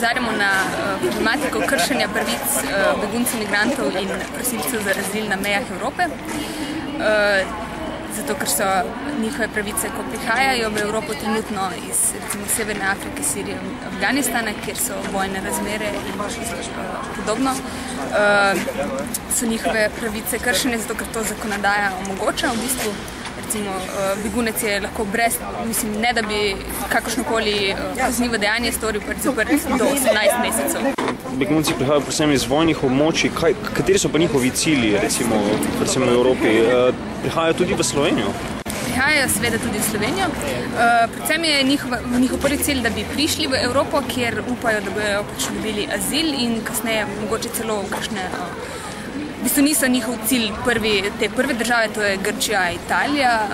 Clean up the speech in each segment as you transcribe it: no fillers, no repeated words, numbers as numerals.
opozarjamo na problematiko kršenja pravic beguncev, migrantov in prosilcev za azil na mejah Evrope. Zato, ker so njihove pravice, ko prihajajo v Evropo trenutno iz recimo Severne Afrike, Sirije, Afganistana, kjer so vojne razmere in podobno, so njihove pravice kršene, zato ker to zakonodaja omogoča. V bistvu, recimo, begunec je lahko brez, mislim, ne da bi kakršnokoli kaznivo dejanje storil, zaprt do 18 mesecev. Begunci prihajajo predvsem iz vojnih območij. Kateri so pa njihovi cilji, recimo, predvsem v Evropi? Prihajajo tudi v Slovenijo? Prihajajo seveda tudi v Slovenijo. Predvsem je njihov prvi cilj, da bi prišli v Evropo, kjer upajo, da bojo dobili azil in kasneje mogoče celo kakšne. V bistvu niso njihov cilj te prve države, to je Grčija, Italija,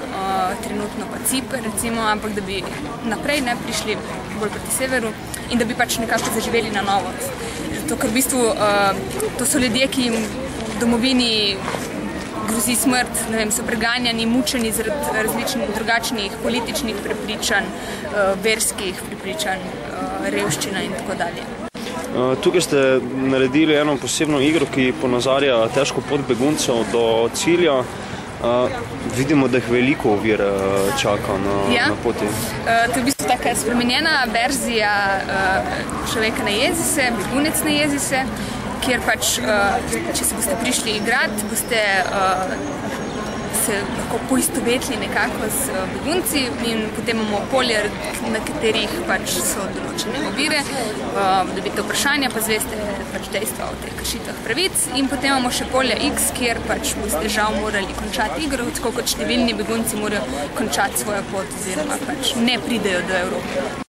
trenutno pa Ciper, recimo, ampak da bi naprej ne prišli bolj proti severu in da bi pač nekako zaživeli na novo. Zato, ker v bistvu to so ljudje, ki jim v domovini grozi smrt, ne vem, so preganjani, mučeni zaradi različnih drugačnih političnih prepričanj, verskih prepričanj, revščina in tako dalje. Tukaj ste naredili eno posebno igro, ki ponazarja težko pot beguncev do cilja. Vidimo, da jih veliko ovir čaka na poti. To je v bistvu taka spremenjena verzija človeka na jezi se, begunec na jezi se, kjer pač, če se boste prišli igrati, boste se lahko poistovetili nekako z begunci in potem imamo polje, na katerih pač so določene ovire, dobite vprašanja, pa zveste pač dejstva o teh kršitvah pravic in potem imamo še polje X, kjer pač boste žal morali končati igro, tako kot številni begunci morajo končati svojo pot oziroma pač ne pridejo do Evrope.